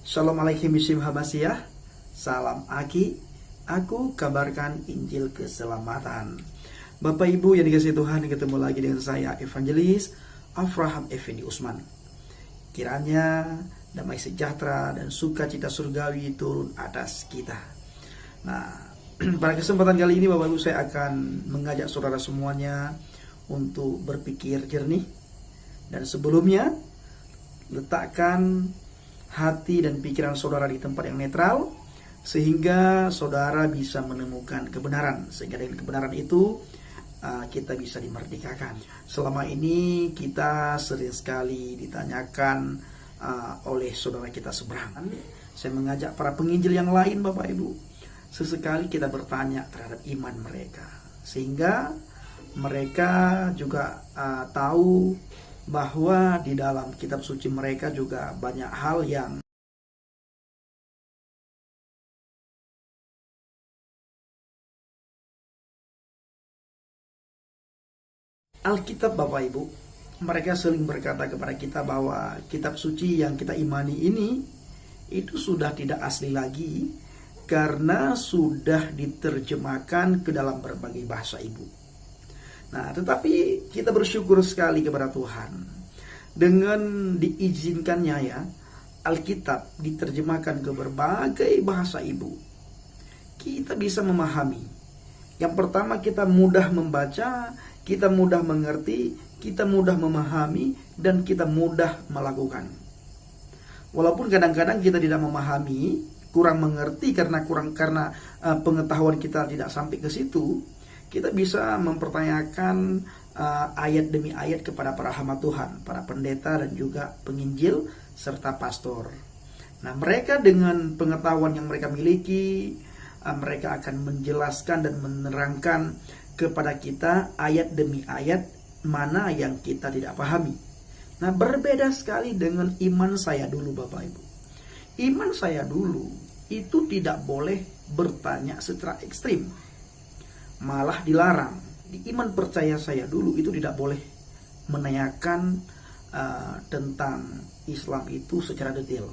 Shalom alaikum Bishim Habasiyah. Salam Aki. Aku kabarkan Injil keselamatan. Bapak Ibu yang dikasihi Tuhan, ketemu lagi dengan saya Evangelis Afraham Effendi Usman. Kiranya damai sejahtera dan sukacita surgawi turun atas kita. Nah, pada kesempatan kali ini Bapak Ibu, saya akan mengajak saudara semuanya untuk berpikir jernih. Dan sebelumnya, letakkan hati dan pikiran saudara di tempat yang netral, sehingga saudara bisa menemukan kebenaran. Sehingga dengan kebenaran itu kita bisa dimerdekakan. Selama ini kita sering sekali ditanyakan oleh saudara kita seberang. Saya mengajak para penginjil yang lain, Bapak Ibu, sesekali kita bertanya terhadap iman mereka, sehingga mereka juga tahu bahwa di dalam kitab suci mereka juga banyak hal yang Alkitab, Bapak Ibu, mereka sering berkata kepada kita bahwa kitab suci yang kita imani ini itu sudah tidak asli lagi karena sudah diterjemahkan ke dalam berbagai bahasa ibu. Nah, tetapi kita bersyukur sekali kepada Tuhan, dengan diizinkannya ya Alkitab diterjemahkan ke berbagai bahasa ibu, kita bisa memahami. Yang pertama, kita mudah membaca, kita mudah mengerti, kita mudah memahami, dan kita mudah melakukan. Walaupun kadang-kadang kita tidak memahami, kurang mengerti karena pengetahuan kita tidak sampai ke situ, kita bisa mempertanyakan ayat demi ayat kepada para hamba Tuhan, para pendeta dan juga penginjil serta pastor. Nah, mereka dengan pengetahuan yang mereka miliki, mereka akan menjelaskan dan menerangkan kepada kita ayat demi ayat mana yang kita tidak pahami. Nah, berbeda sekali dengan iman saya dulu, Bapak Ibu. Iman saya dulu itu tidak boleh bertanya secara ekstrim, malah dilarang. Di iman percaya saya dulu itu tidak boleh menanyakan tentang Islam itu secara detail,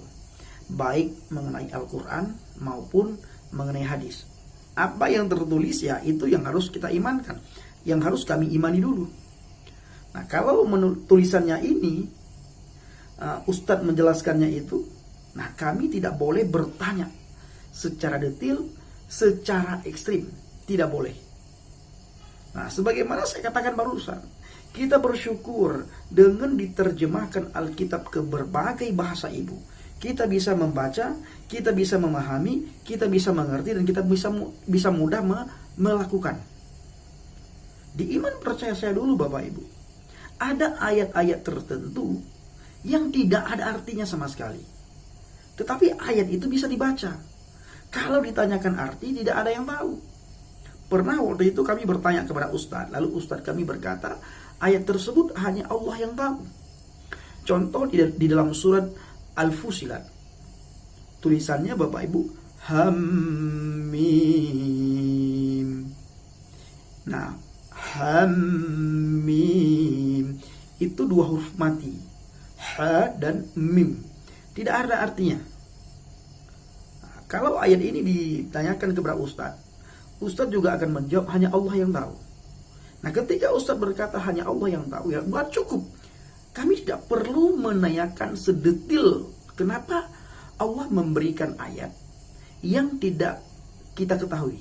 baik mengenai Al-Quran maupun mengenai hadis. Apa yang tertulis ya itu yang harus kita imankan, yang harus kami imani dulu. Nah, kalau menurut tulisannya ini Ustadz menjelaskannya itu, nah kami tidak boleh bertanya secara detail, secara ekstrim, tidak boleh. Nah, sebagaimana saya katakan barusan, kita bersyukur dengan diterjemahkan Alkitab ke berbagai bahasa ibu. Kita bisa membaca, kita bisa memahami, kita bisa mengerti, dan kita bisa mudah melakukan. Di iman percaya saya dulu, Bapak Ibu, ada ayat-ayat tertentu yang tidak ada artinya sama sekali. Tetapi ayat itu bisa dibaca. Kalau ditanyakan arti, tidak ada yang tahu. Pernah waktu itu kami bertanya kepada Ustadz, lalu Ustadz kami berkata, ayat tersebut hanya Allah yang tahu. Contoh di dalam surat Al-Fusilat, tulisannya Bapak Ibu, Hamim. Nah, Hamim itu dua huruf mati, Ha dan Mim, tidak ada artinya. Nah, kalau ayat ini ditanyakan kepada Ustadz juga akan menjawab hanya Allah yang tahu. Nah, ketika Ustadz berkata hanya Allah yang tahu, ya buat cukup. Kami tidak perlu menanyakan sedetil kenapa Allah memberikan ayat yang tidak kita ketahui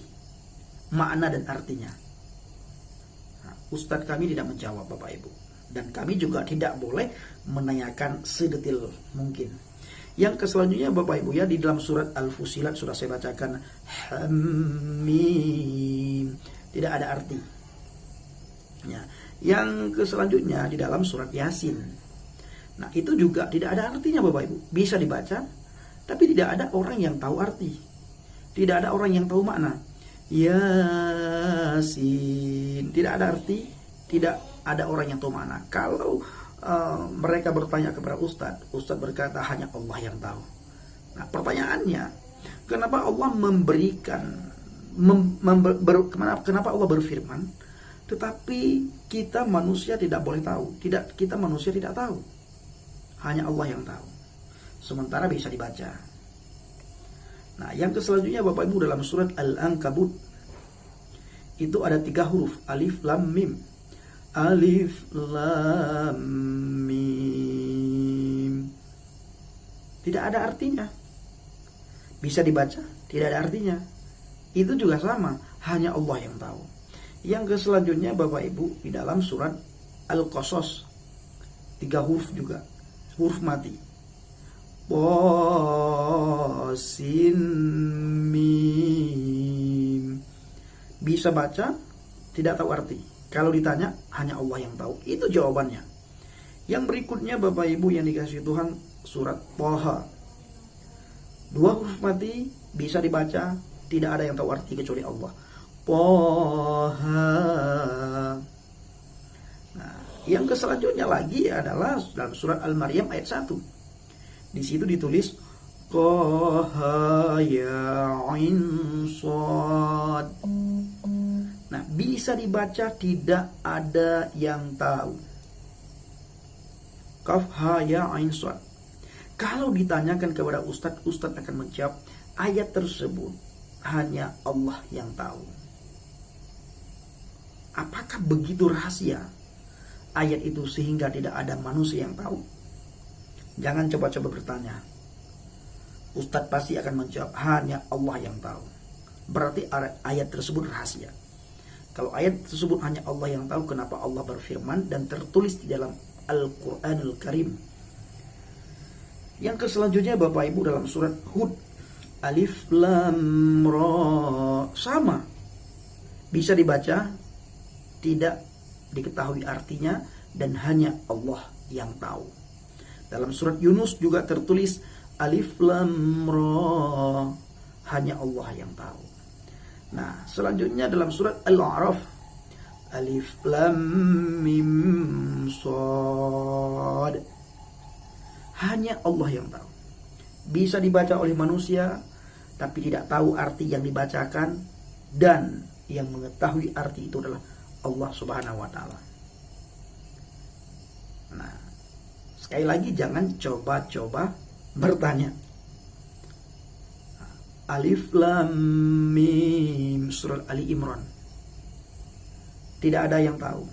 makna dan artinya. Nah, Ustadz kami tidak menjawab, Bapak Ibu. Dan kami juga tidak boleh menanyakan sedetil mungkin. Yang selanjutnya Bapak Ibu ya, di dalam surat Al-Fusilat sudah saya bacakan, Hamim, tidak ada arti ya. Yang selanjutnya di dalam surat Yasin, nah itu juga tidak ada artinya, Bapak Ibu. Bisa dibaca, tapi tidak ada orang yang tahu arti, tidak ada orang yang tahu makna. Yasin, tidak ada arti, tidak ada orang yang tahu makna. Kalau mereka bertanya kepada Ustadz berkata hanya Allah yang tahu. Nah, pertanyaannya, kenapa Allah kenapa Allah berfirman, tetapi kita manusia tidak boleh tahu, kita manusia tidak tahu, hanya Allah yang tahu. Sementara bisa dibaca. Nah, yang selanjutnya Bapak Ibu dalam surat Al-Ankabut itu ada 3 huruf, alif lam mim. Alif lam mim. Tidak ada artinya. Bisa dibaca, tidak ada artinya. Itu juga sama, hanya Allah yang tahu. Yang selanjutnya Bapak Ibu di dalam surat Al-Qasas 3 huruf juga, huruf mati. Sin mim. Bisa baca, tidak tahu arti. Kalau ditanya, hanya Allah yang tahu. Itu jawabannya. Yang berikutnya Bapak Ibu yang dikasih Tuhan, surat Thaha. 2 huruf mati, bisa dibaca, tidak ada yang tahu arti kecuali Allah. Thaha. Nah, yang selanjutnya lagi adalah dalam surat Al-Maryam ayat 1. Di situ ditulis Thaha ya ain shad. Nah, bisa dibaca, tidak ada yang tahu. Kaf ha ya ain shad. Kalau ditanyakan kepada ustadz akan menjawab ayat tersebut hanya Allah yang tahu. Apakah begitu rahasia ayat itu sehingga tidak ada manusia yang tahu? Jangan coba-coba bertanya. Ustadz pasti akan menjawab hanya Allah yang tahu. Berarti ayat tersebut rahasia. Kalau ayat tersebut hanya Allah yang tahu, kenapa Allah berfirman dan tertulis di dalam Al-Quranul Karim? Yang selanjutnya Bapak Ibu dalam surat Hud, alif lam ra, sama. Bisa dibaca, tidak diketahui artinya, dan hanya Allah yang tahu. Dalam surat Yunus juga tertulis alif lam ra, hanya Allah yang tahu. Nah, selanjutnya dalam surat Al-A'raf, alif lam mim shad, hanya Allah yang tahu. Bisa dibaca oleh manusia, tapi tidak tahu arti yang dibacakan, dan yang mengetahui arti itu adalah Allah Subhanahu wa Ta'ala. Nah, sekali lagi jangan coba-coba bertanya. Alif lam mim, surat Ali Imran. Tidak ada yang tahu.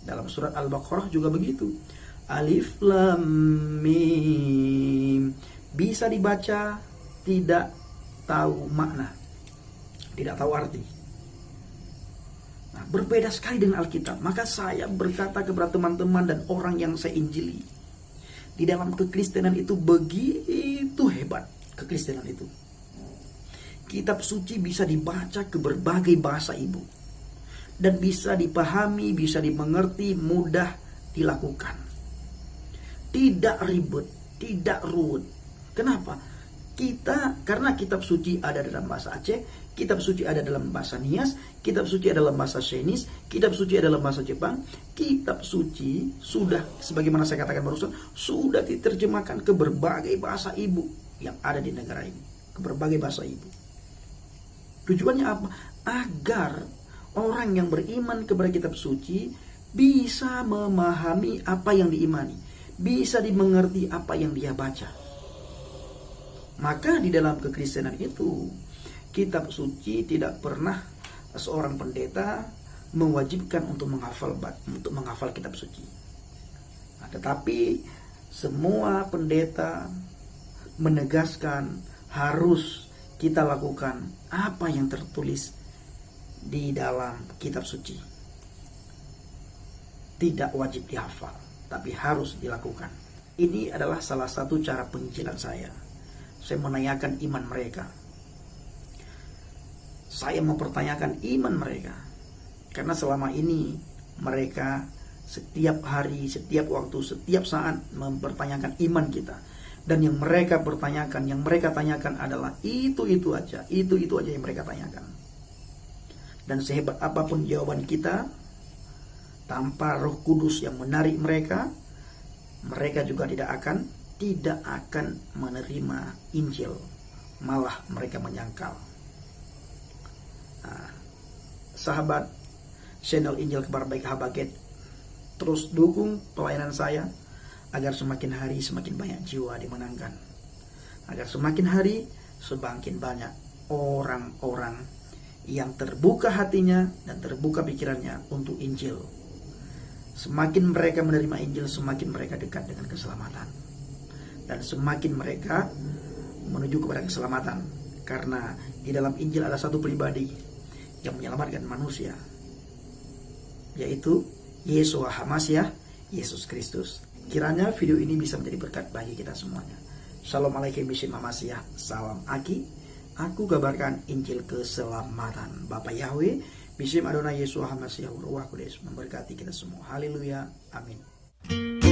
Dalam surat Al-Baqarah juga begitu. Alif lam mim. Bisa dibaca, tidak tahu makna, tidak tahu arti. Nah, berbeda sekali dengan Alkitab. Maka saya berkata kepada teman-teman dan orang yang saya injili, di dalam kekristenan itu begitu hebat. Kekristenan itu, kitab suci bisa dibaca ke berbagai bahasa ibu, dan bisa dipahami, bisa dimengerti, mudah dilakukan. Tidak ribet, tidak ruwet. Kenapa? Karena kitab suci ada dalam bahasa Aceh, kitab suci ada dalam bahasa Nias, kitab suci ada dalam bahasa Chinese, kitab suci ada dalam bahasa Jepang. Kitab suci sudah, sebagaimana saya katakan barusan, sudah diterjemahkan ke berbagai bahasa ibu yang ada di negara ini, ke berbagai bahasa ibu. Tujuannya apa? Agar orang yang beriman kepada kitab suci bisa memahami apa yang diimani, bisa dimengerti apa yang dia baca. Maka di dalam kekristenan itu, kitab suci tidak pernah seorang pendeta mewajibkan untuk menghafal kitab suci. Nah, tetapi semua pendeta menegaskan harus kita lakukan apa yang tertulis di dalam kitab suci. Tidak wajib dihafal, tapi harus dilakukan. Ini adalah salah satu cara penginjilan saya. Saya menanyakan iman mereka. Saya mempertanyakan iman mereka. Karena selama ini mereka setiap hari, setiap waktu, setiap saat mempertanyakan iman kita. Dan yang mereka pertanyakan, yang mereka tanyakan adalah itu aja yang mereka tanyakan. Dan sehebat apapun jawaban kita, tanpa Roh Kudus yang menarik mereka, mereka juga tidak akan menerima Injil. Malah mereka menyangkal. Nah, sahabat channel Injil Kabar Baik Habaget, terus dukung pelayanan saya agar semakin hari semakin banyak jiwa dimenangkan, agar semakin hari semakin banyak orang-orang yang terbuka hatinya dan terbuka pikirannya untuk Injil. Semakin mereka menerima Injil, semakin mereka dekat dengan keselamatan. Dan semakin mereka menuju kepada keselamatan. Karena di dalam Injil ada satu pribadi yang menyelamatkan manusia, yaitu Yeshua HaMashiach, Yesus Kristus. Kiranya video ini bisa menjadi berkat bagi kita semuanya. Shalom alaikum Bishim HaMashiach. Salam Aki. Aku kabarkan Injil keselamatan. Bapak Yahweh, Bishim Adonai Yeshua HaMashiach, Ruach Kudus memberkati kita semua. Haleluya. Amin.